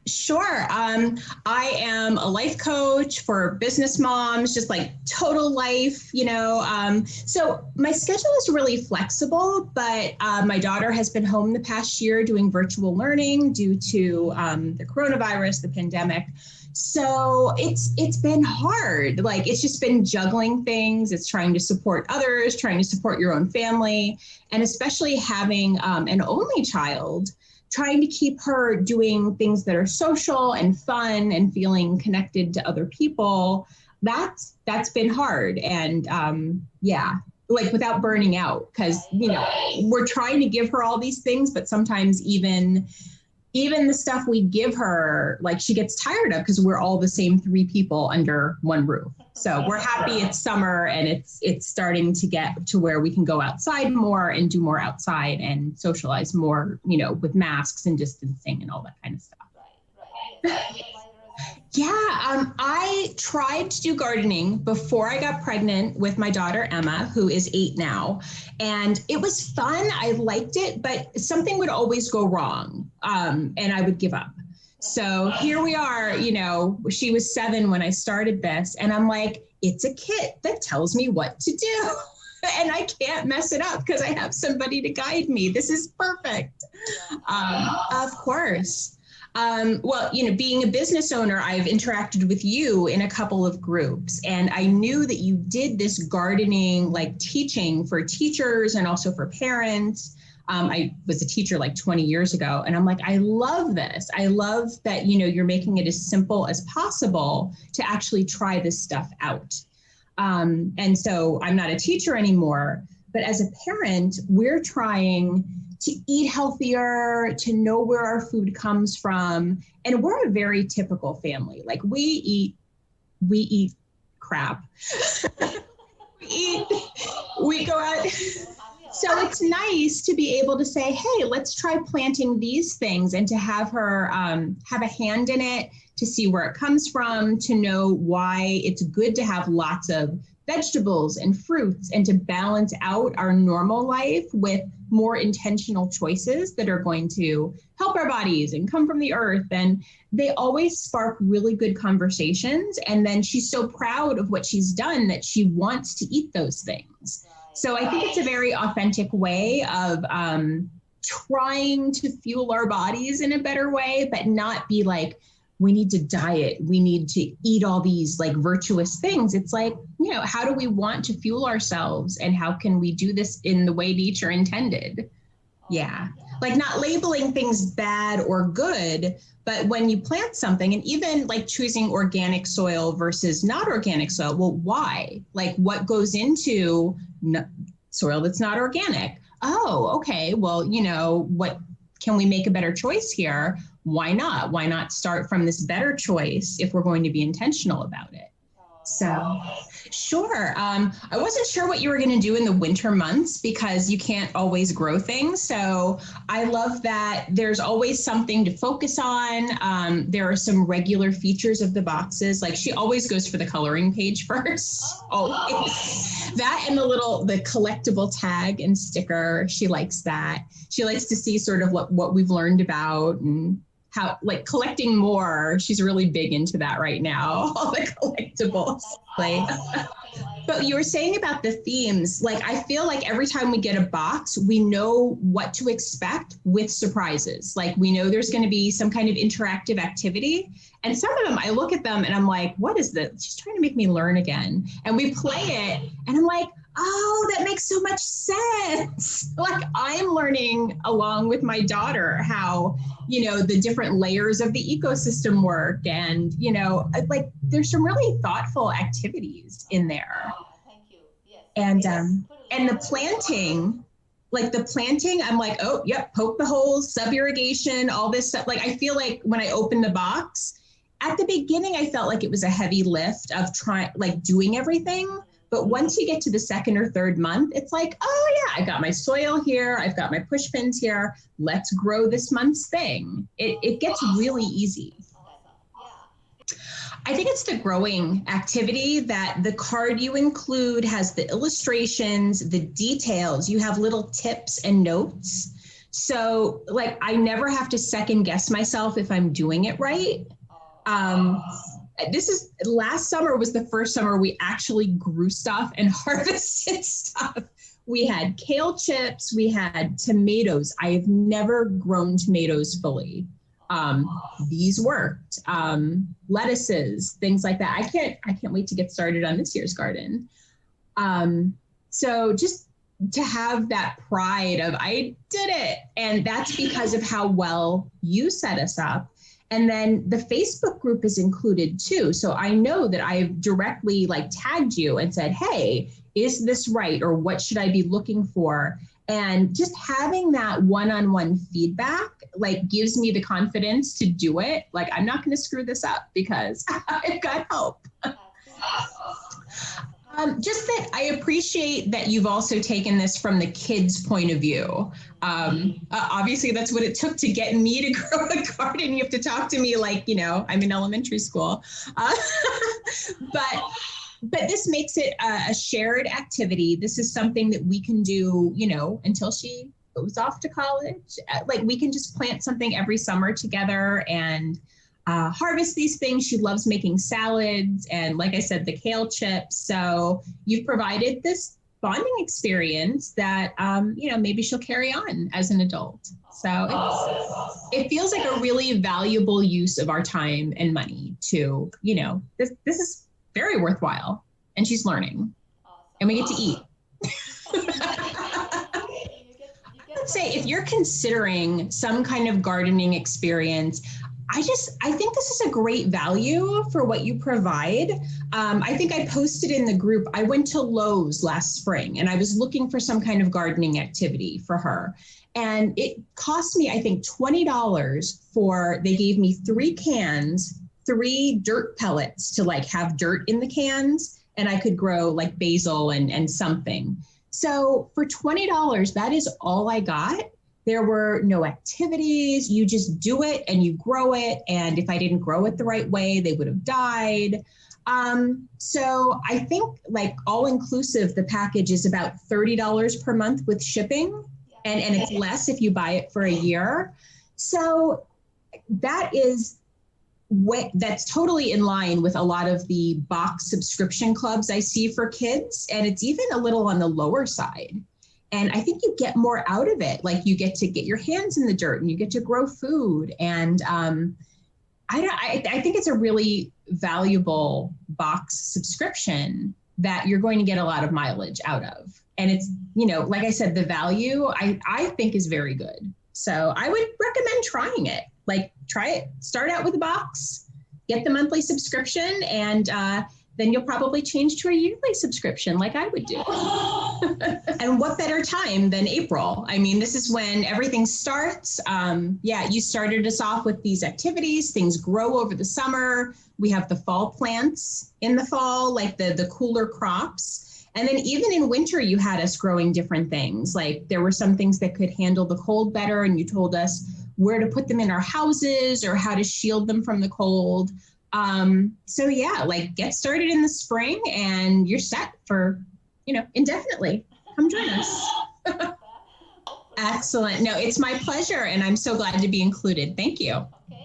Sure. I am a life coach for business moms, just like total life, So my schedule is really flexible, but my daughter has been home the past year doing virtual learning due to the coronavirus, the pandemic. So it's been hard. Like it's just been juggling things. It's trying to support others, trying to support your own family, and especially having an only child, trying to keep her doing things that are social and fun and feeling connected to other people. That's been hard. And yeah, like without burning out, because we're trying to give her all these things, but sometimes even the stuff we give her, like she gets tired of, because we're all the same three people under one roof. So we're happy it's summer and it's starting to get to where we can go outside more and do more outside and socialize more, with masks and distancing and all that kind of stuff. Yeah, I tried to do gardening before I got pregnant with my daughter, Emma, who is 8 now. And it was fun. I liked it, but something would always go wrong, and I would give up. So here we are, she was 7 when I started this, and I'm like, it's a kit that tells me what to do. And I can't mess it up because I have somebody to guide me. This is perfect. Of course. Well, being a business owner, I've interacted with you in a couple of groups, and I knew that you did this gardening, like teaching for teachers and also for parents. I was a teacher like 20 years ago, and I'm like, I love this. I love that, you're making it as simple as possible to actually try this stuff out. And so I'm not a teacher anymore, but as a parent, we're trying to eat healthier, to know where our food comes from. And we're a very typical family. Like we eat crap. we go out. So it's nice to be able to say, hey, let's try planting these things, and to have her have a hand in it, to see where it comes from, to know why it's good to have lots of vegetables and fruits, and to balance out our normal life with more intentional choices that are going to help our bodies and come from the earth. And they always spark really good conversations. And then she's so proud of what she's done that she wants to eat those things. So I think it's a very authentic way of trying to fuel our bodies in a better way, but not be like, we need to diet, we need to eat all these like virtuous things. It's like, how do we want to fuel ourselves, and how can we do this in the way nature intended? Yeah, like not labeling things bad or good, but when you plant something, and even like choosing organic soil versus not organic soil, well, why? Like what goes into soil that's not organic? Oh, okay, well, what can we make a better choice here? Why not? Why not start from this better choice if we're going to be intentional about it? So, sure. I wasn't sure what you were going to do in the winter months because you can't always grow things. So I love that there's always something to focus on. There are some regular features of the boxes. Like she always goes for the coloring page first. Always. That and the collectible tag and sticker. She likes that. She likes to see sort of what we've learned about and how, like, collecting more. She's really big into that right now, all the collectibles. Like, but you were saying about the themes, like, I feel like every time we get a box, we know what to expect with surprises. Like, we know there's going to be some kind of interactive activity. And some of them, I look at them and I'm like, what is this? She's trying to make me learn again. And we play it and I'm like, oh, that makes so much sense. Like I'm learning along with my daughter how, the different layers of the ecosystem work. And, like there's some really thoughtful activities in there. Oh, thank you. Yes. And the planting, I'm like, oh, yep, poke the holes, sub-irrigation, all this stuff. Like, I feel like when I opened the box, at the beginning, I felt like it was a heavy lift of doing everything. But once you get to the second or third month, it's like, oh yeah, I got my soil here. I've got my push pins here. Let's grow this month's thing. It gets really easy. I think it's the growing activity that the card you include has the illustrations, the details. You have little tips and notes. So like, I never have to second guess myself if I'm doing it right. This is last summer was the first summer we actually grew stuff and harvested stuff. We had kale chips, we had tomatoes. I have never grown tomatoes fully. These worked. Lettuces, things like that. I can't wait to get started on this year's garden. So just to have that pride of I did it. And that's because of how well you set us up. And then the Facebook group is included too. So I know that I've directly like tagged you and said, hey, is this right? Or what should I be looking for? And just having that one-on-one feedback like gives me the confidence to do it. Like, I'm not going to screw this up because I've got help. Just that I appreciate that you've also taken this from the kids' point of view. Obviously, that's what it took to get me to grow a garden. You have to talk to me like, you know, I'm in elementary school. But this makes it a shared activity. This is something that we can do, you know, until she goes off to college. Like, we can just plant something every summer together and harvest these things. She loves making salads and, like I said, the kale chips. So you've provided this bonding experience that, you know, maybe she'll carry on as an adult. So it feels like a really valuable use of our time and money to, you know, this is very worthwhile, and she's learning, and we get to eat. Let's say if you're considering some kind of gardening experience, I think this is a great value for what you provide. I think I posted in the group, I went to Lowe's last spring and I was looking for some kind of gardening activity for her. And it cost me, I think, $20 they gave me 3 cans, 3 dirt pellets to like have dirt in the cans, and I could grow like basil and something. So for $20, that is all I got. There were no activities. You just do it and you grow it. And if I didn't grow it the right way, they would have died. So I think like all inclusive, the package is about $30 per month with shipping. And it's less if you buy it for a year. So that's totally in line with a lot of the box subscription clubs I see for kids. And it's even a little on the lower side. And I think you get more out of it. Like, you get to get your hands in the dirt and you get to grow food. And I think it's a really valuable box subscription that you're going to get a lot of mileage out of. And it's, you know, like I said, the value I think is very good. So I would recommend trying it. Like, try it, start out with a box, get the monthly subscription, and then you'll probably change to a yearly subscription like I would do. And what better time than April? I mean, this is when everything starts. You started us off with these activities. Things grow over the summer. We have the fall plants in the fall, like the cooler crops. And then even in winter, you had us growing different things. Like, there were some things that could handle the cold better, and you told us where to put them in our houses or how to shield them from the cold. So yeah, like, get started in the spring and you're set for, you know, indefinitely. Come join us. Excellent. No, it's my pleasure. And I'm so glad to be included. Thank you. Okay.